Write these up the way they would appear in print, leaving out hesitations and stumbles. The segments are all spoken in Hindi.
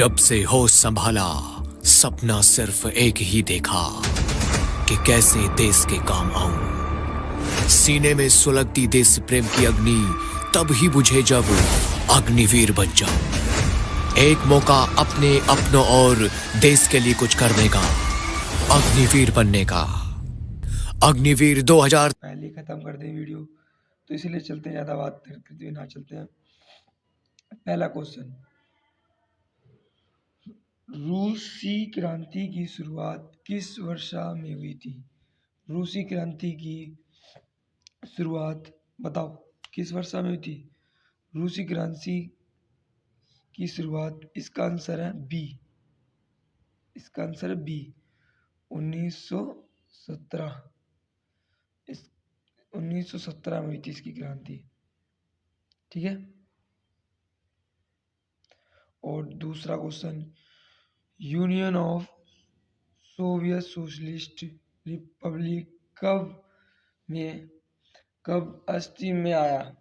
तब से होश संभाला, सपना सिर्फ एक ही देखा कि कैसे देश के काम आऊं। सीने में सुलगती देश प्रेम की अग्नि तब ही बुझे जब अग्निवीर बन जाऊं। एक मौका अपने अपनों और देश के लिए कुछ करने का, अग्निवीर बनने का। अग्निवीर 2000 पहले खत्म कर दें वीडियो, तो इसीलिए चलते हैं, ज़्यादा बात करते हुए ना चलते हैं। पहला क्वेश्चन, रूसी क्रांति की शुरुआत किस वर्षा में हुई थी? रूसी क्रांति की शुरुआत बताओ किस वर्षा में हुई थी? रूसी क्रांति की शुरुआत, इसका आंसर है बी। इसका आंसर है बी, 1917। इस 1917 में हुई थी इसकी क्रांति। ठीक है। और दूसरा question, union of Soviet socialist Republic कब अस्तित्व में आया?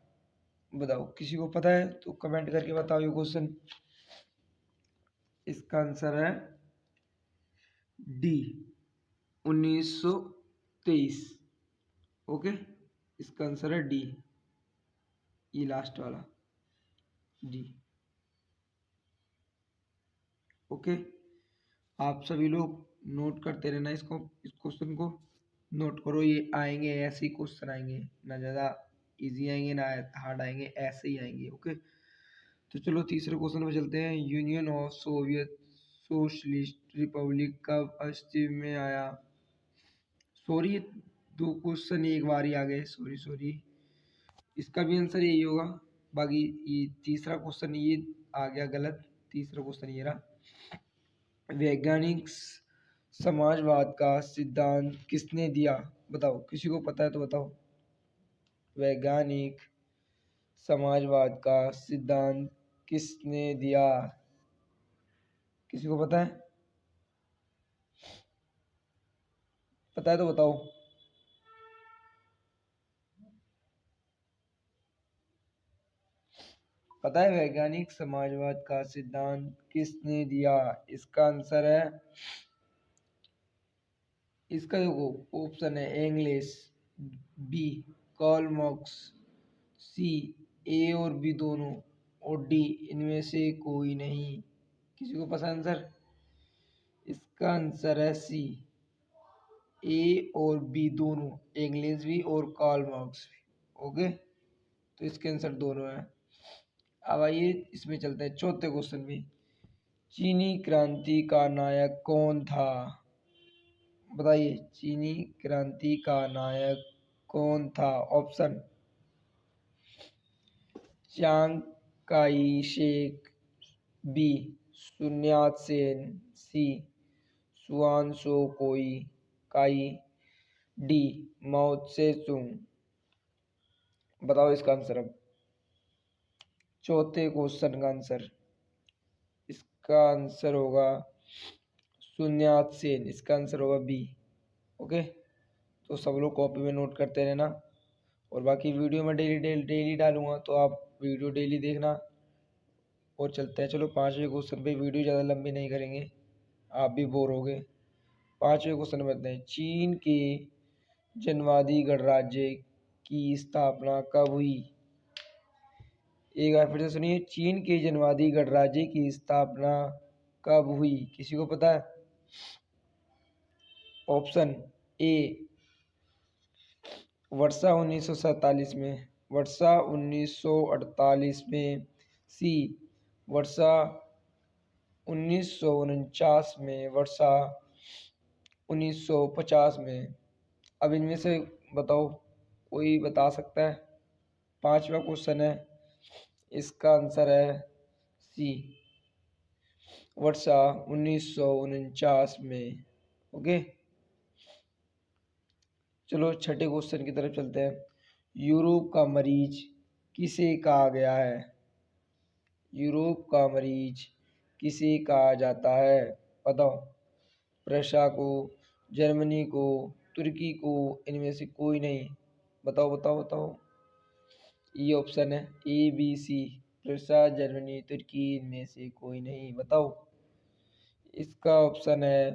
बताओ, किसी को पता है तो कमेंट करके बताओ ये क्वेश्चन। इसका आंसर है डी, 1923। ओके, इसका आंसर है डी, ये लास्ट वाला डी। ओके, आप सभी लोग नोट करते रहना इसको, इस क्वेश्चन को नोट करो। ये आएंगे ऐसे ही क्वेश्चन आएंगे, ना ज़्यादा इजी आएंगे ना हार्ड आएंगे, ऐसे ही आएंगे। ओके, तो चलो तीसरे क्वेश्चन पे चलते हैं। Union of Soviet socialist Republic कब अस्तित्व में आया? सॉरी, दो क्वेश्चन एक बार ही आ गए, सॉरी। इसका भी आंसर यही होगा। बाकी ये तीसरा क्वेश्चन ये आ गया गलत। तीसरा क्वेश्चन ये रहा, वैज्ञानिक समाजवाद का सिद्धांत किसने दिया? बताओ, किसी को पता है तो बताओ। वैज्ञानिक समाजवाद का सिद्धांत किसने दिया? किसी को पता है? पता है तो बताओ। पता है वैज्ञानिक समाजवाद का सिद्धांत किसने दिया? इसका आंसर है, इसका देखो ऑप्शन है, इंग्लिश, बी कार्ल मार्क्स, सी ए और बी दोनों, और डी इनमें से कोई नहीं। किसी को पता आंसर? इसका आंसर है सी, ए और बी दोनों, इंग्लिश भी और कार्ल मार्क्स भी। ओके, तो इसके आंसर दोनों है। अब आइए इसमें चलते हैं चौथे क्वेश्चन में। चीनी क्रांति का नायक कौन था? बताइए, चीनी क्रांति का नायक कौन था? ऑप्शन, चांग काई शेक, बी सुन्यात सेन, सी सुआन सो कोई काई, डी माओ से तुंग। बताओ इसका आंसर। अब चौथे क्वेश्चन का आंसर, इसका आंसर होगा सुन्यात सेन। इसका आंसर होगा बी। ओके, तो सब लोग कॉपी में नोट करते रहना, और बाकी वीडियो में डेली डालूंगा, तो आप वीडियो डेली देखना। और चलते हैं, चलो पांचवें क्वेश्चन पे। वीडियो ज़्यादा लंबी नहीं करेंगे, आप भी बोर हो गए। पांचवें क्वेश्चन में हैं, चीन के जनवादी गणराज्य की स्थापना कब हुई? एक बार फिर से सुनिए, चीन के जनवादी गणराज्य की स्थापना कब हुई? किसी को पता है? ऑप्शन ए वर्षा 1947 में, वर्षा 1948 में, सी वर्षा 1949 में, वर्षा 1950 में। अब इनमें से बताओ, कोई बता सकता है? पांचवा क्वेश्चन है, इसका आंसर है सी, वर्षा 1949 में। ओके, चलो छठे क्वेश्चन की तरफ चलते हैं। यूरोप का मरीज किसे कहा गया है? यूरोप का मरीज किसे कहा जाता है? बताओ। रशिया को, जर्मनी को, तुर्की को, इनमें से कोई नहीं। बताओ। ये ऑप्शन है A B C, Russia, Germany, Turkey, इनमें से कोई नहीं। बताओ। इसका ऑप्शन है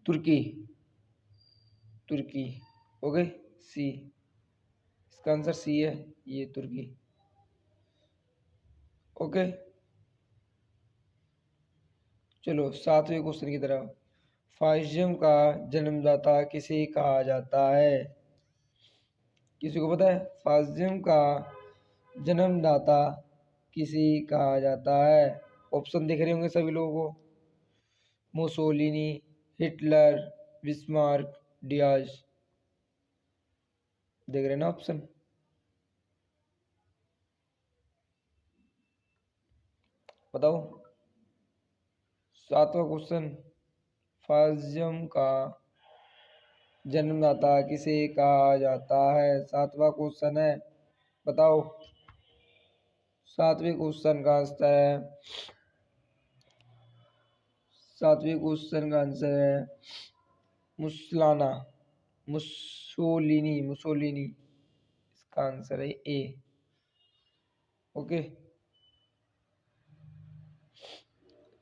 तुर्की। तुर्की। ओके, सी। इसका आंसर सी है, ये तुर्की। ओके, चलो 7वें क्वेश्चन की तरफ। फासिज्म का जन्मदाता किसे कहा जाता है? किसी को पता है फासिज्म का जन्मदाता किसे कहा जाता है? ऑप्शन दिख रहे होंगे सभी लोगों को। Mussolini, Hitler, Bismarck, Diaz. देख रहे हैं ना ऑप्शन? बताओ। 7वां क्वेश्चन, फासिज्म का जन्मदाता किसे कहा जाता है? 7वां क्वेश्चन है, बताओ। 7वें क्वेश्चन का आंसर है, 7वें क्वेश्चन का आंसर है मुसलाना, मुसोलिनी, मुसोलिनी। इसका आंसर है ए। ओके,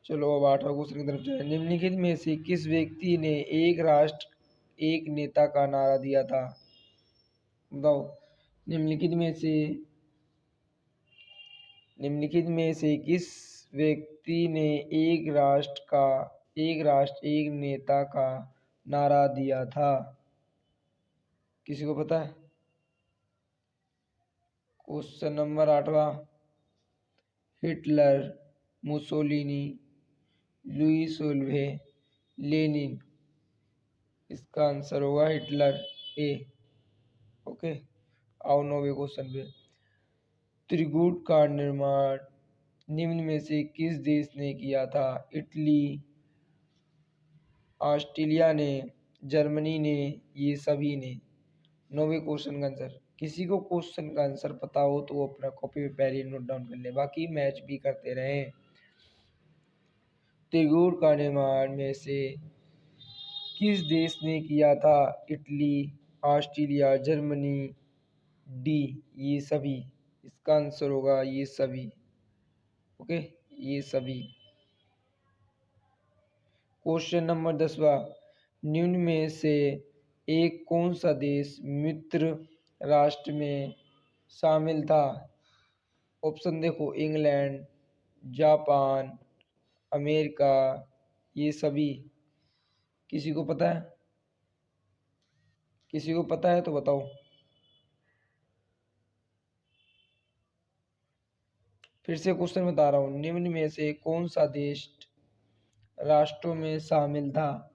चलो अब 8वां क्वेश्चन की तरफ चले। निम्नलिखित में से किस व्यक्ति ने एक राष्ट्र एक नेता का नारा दिया था? बताओ। निम्नलिखित में से किस व्यक्ति ने एक राष्ट्र एक नेता का नारा दिया था? किसी को पता है? क्वेश्चन नंबर 8वां, Hitler, Mussolini, Louis Solvay, Lenin. इसका आंसर होगा हिटलर, ए। ओके, आओ 9वें क्वेश्चन पे। त्रिकूट का निर्माण निम्न में से किस देश ने किया था? इटली, ऑस्ट्रेलिया ने, जर्मनी ने, ये सभी ने। 9वें क्वेश्चन का आंसर। किसी को क्वेश्चन का आंसर पता हो तो वो अपना कॉपी पे पहले नोट डाउन कर ले, बाकी मैच भी करते रहें। त्रिकूट का निर्माण में से किस देश ने किया था? इटली, ऑस्ट्रेलिया, जर्मनी, डी, ये सभी। इसका आंसर होगा ये सभी। ओके, ये सभी। क्वेश्चन नंबर 10वां, निम्न में से एक कौन सा देश मित्र राष्ट्र में शामिल था? ऑप्शन देखो, इंग्लैंड, जापान, अमेरिका, ये सभी। किसी को पता है? किसी को पता है तो बताओ। फिर से क्वेश्चन बता रहा हूँ, निम्न में से कौन सा देश राष्ट्रों में शामिल था?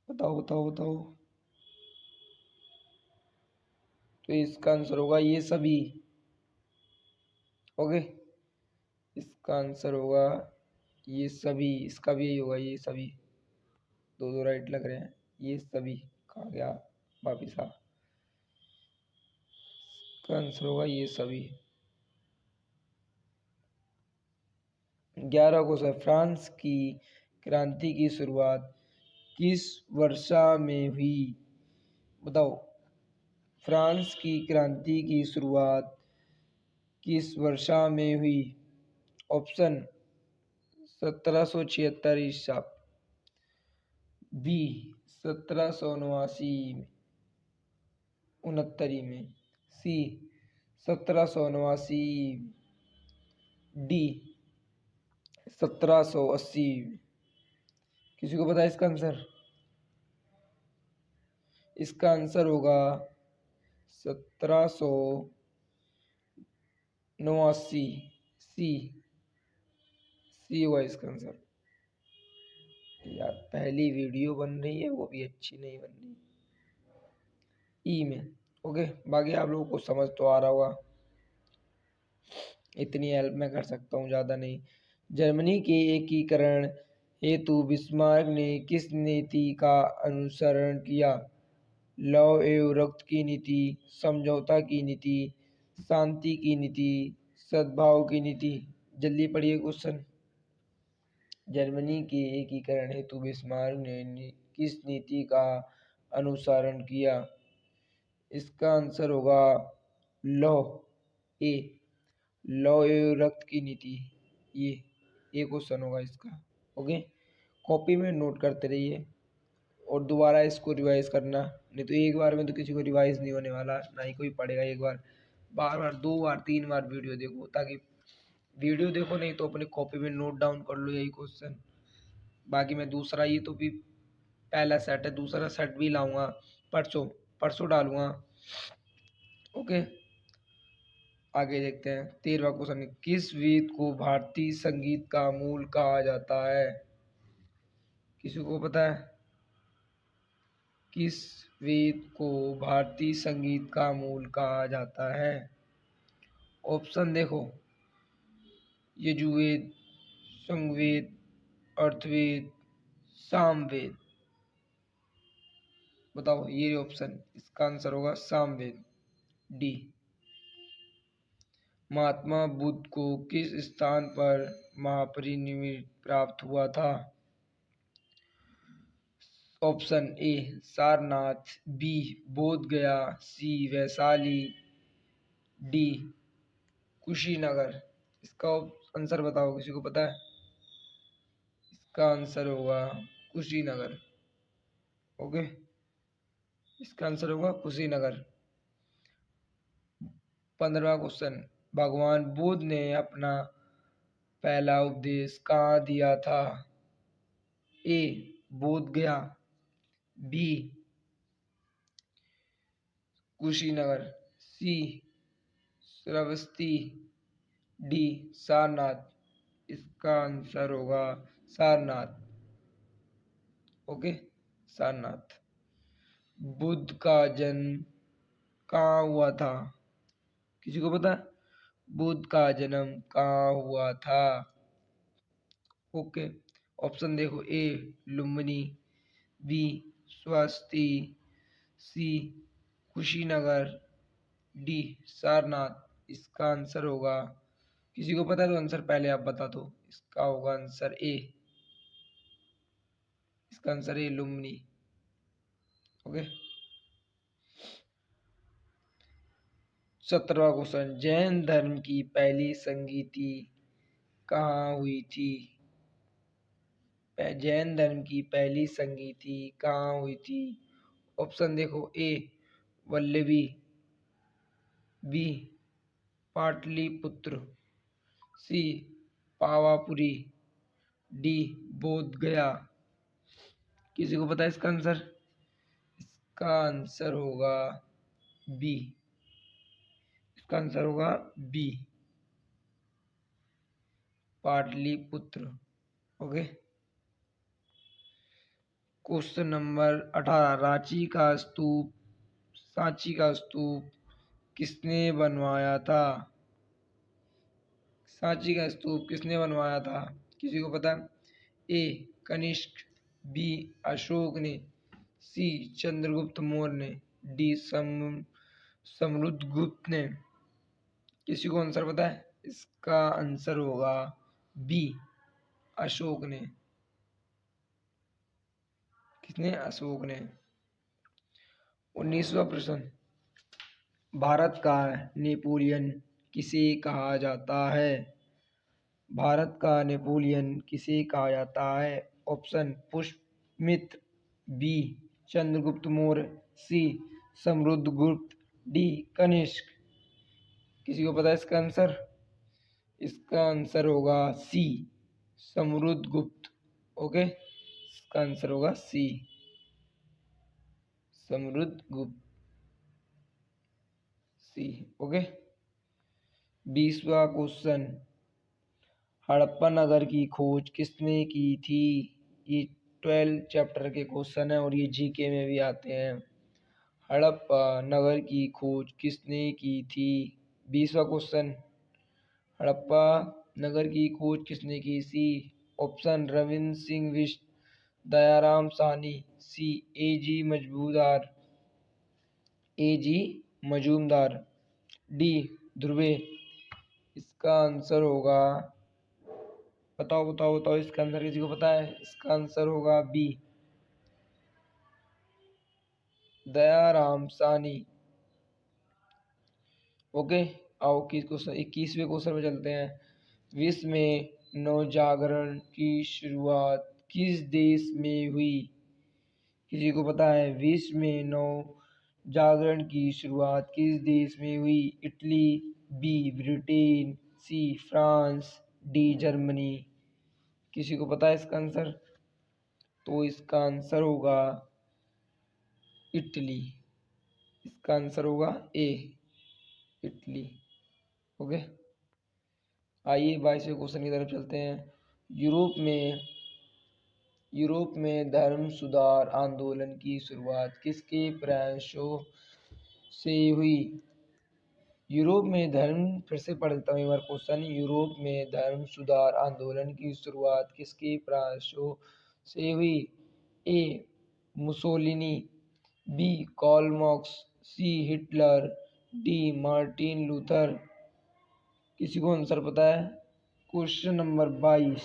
बताओ बताओ बताओ। तो इसका आंसर होगा ये सभी। ओके, इसका आंसर होगा ये सभी। इसका भी यही होगा, ये सभी। दो दो राइट लग रहे हैं। ये सभी कहा गया, वापिस आ। इसका आंसर होगा ये सभी। 11 क्वेश्चन, फ्रांस की क्रांति की शुरुआत किस वर्षा में हुई? बताओ। फ्रांस की क्रांति की शुरुआत किस वर्षा में हुई? ऑप्शन, 1776 ईसा, बी 1779 उनहत्तरी में, सी 1779, डी 1780। किसी को पता है इसका आंसर? इसका आंसर होगा 1789, सी। सी हुआ इसका आंसर। यार पहली वीडियो बन रही है, वो भी अच्छी नहीं बन रही। ई में। ओके, बाकी आप लोगों को समझ तो आ रहा होगा। इतनी हेल्प मैं कर सकता हूँ, ज़्यादा नहीं। जर्मनी के एकीकरण हेतु बिस्मार्क ने किस नीति का अनुसरण किया? लौह एवं रक्त की नीति, समझौता की नीति, शांति की नीति, सद्भाव की नीति। जल्दी पढ़िए क्वेश्चन। जर्मनी के एकीकरण हेतु बिस्मार्क ने किस नीति का अनुसरण किया? इसका आंसर होगा लौह, ए। लौह एवं रक्त की नीति, ये क्वेश्चन होगा इसका। ओके, कॉपी में नोट करते रहिए और दोबारा इसको रिवाइज करना, नहीं तो एक बार में तो किसी को रिवाइज नहीं होने वाला, ना ही कोई पढ़ेगा। एक बार, बार बार, 2 बार 3 बार वीडियो देखो, ताकि वीडियो देखो नहीं तो अपनी कॉपी में नोट डाउन कर लो यही क्वेश्चन। बाकी मैं दूसरा, ये तो भी पहला सेट है, दूसरा सेट भी लाऊंगा परसों, परसों डालूंगा। ओके, आगे देखते हैं। 13वां क्वेश्चन, किस वेद को भारतीय संगीत का मूल कहा जाता है? किसी को पता है? किस वेद को भारतीय संगीत का मूल कहा जाता है? ऑप्शन देखो, यजुर्वेद, संगवेद, अर्थवेद, सामवेद। बताओ ये ऑप्शन, इसका आंसर होगा सामवेद, डी। महात्मा बुद्ध को किस स्थान पर महापरिनिर्वाण प्राप्त हुआ था? ऑप्शन ए सारनाथ, बी बोध गया, सी वैशाली, डी कुशीनगर। इसका आंसर बताओ, किसी को पता है? इसका आंसर होगा कुशीनगर। ओके, इसका आंसर होगा कुशीनगर। 15वां क्वेश्चन, भगवान बुद्ध ने अपना पहला उपदेश कहाँ दिया था? ए बोध गया, बी कुशीनगर, सी श्रावस्ती, डी सारनाथ। इसका आंसर होगा सारनाथ। ओके, सारनाथ। बुद्ध का जन्म कहाँ हुआ था? किसी को पता? बुद्ध का जन्म कहाँ हुआ था? ओके, ऑप्शन देखो, ए लुम्बिनी, बी स्वस्ति, सी कुशीनगर, डी सारनाथ। इसका आंसर होगा, किसी को पता है तो आंसर पहले आप बता दो। इसका होगा आंसर ए, इसका आंसर ए लुम्बिनी। ओके, 17वां क्वेश्चन, जैन धर्म की पहली संगीति कहाँ हुई थी? जैन धर्म की पहली संगीति कहाँ हुई थी? ऑप्शन देखो, ए वल्लभी, बी पाटलिपुत्र, सी पावापुरी, डी बोध गया। किसी को पता है इसका आंसर? इसका आंसर होगा बी, इसका आंसर होगा B Pataliputra. Okay, question number 18, Sanchi का स्तूप किसने बनवाया था? सांची का स्तूप किसने बनवाया था? किसी को पता? ए कनिष्क, बी अशोक ने, सी चंद्रगुप्त मौर्य ने, डी समुद्रगुप्त ने। किसी को आंसर पता है? इसका आंसर होगा बी अशोक ने। किसने? अशोक ने। 19वां प्रश्न, भारत का नेपोलियन किसे कहा जाता है? भारत का नेपोलियन किसे कहा जाता है? ऑप्शन, पुष्यमित्र, बी चंद्रगुप्त मौर्य, सी समुद्रगुप्त, डी कनिष्क। किसी को पता है इसका आंसर? इसका आंसर होगा सी समुद्रगुप्त। ओके, इसका आंसर होगा सी समुद्रगुप्त, सी। ओके, 20वां क्वेश्चन, हड़प्पा नगर की खोज किसने की थी? ये 12 चैप्टर के क्वेश्चन है और ये जीके में भी आते हैं। हड़प्पा नगर की खोज किसने की थी? 20वां क्वेश्चन, हड़प्पा नगर की खोज किसने की? सी ऑप्शन, रविंद्र सिंह बिष्ट, दयाराम साहनी, सी ए जी मजूमदार, डी ध्रुवे। इसका आंसर होगा, बताओ बताओ बताओ इसका आंसर किसी को पता है? इसका आंसर होगा बी दयाराम साहनी। ओके, आओ क्वेश्चन 21वें क्वेश्चन में चलते हैं। विश्व में नवजागरण की शुरुआत किस देश में हुई? किसी को पता है विश्व में नवजागरण की शुरुआत किस देश में हुई? Italy, B Britain, C France, D Germany. किसी को पता है इसका आंसर? तो इसका आंसर होगा इटली। इसका आंसर होगा ए, इटली। ओके, आइए 22वें क्वेश्चन की तरफ चलते हैं। यूरोप में धर्म सुधार आंदोलन की शुरुआत किसके प्रयासों से हुई? यूरोप में धर्म, फिर से पढ़ देता हूँ एक बार क्वेश्चन। यूरोप में धर्म सुधार आंदोलन की शुरुआत किसके प्रयासों से हुई? ए मुसोलिनी, बी कार्ल मार्क्स, सी हिटलर, डी मार्टिन लूथर। किसी को आंसर पता है? Question number 22।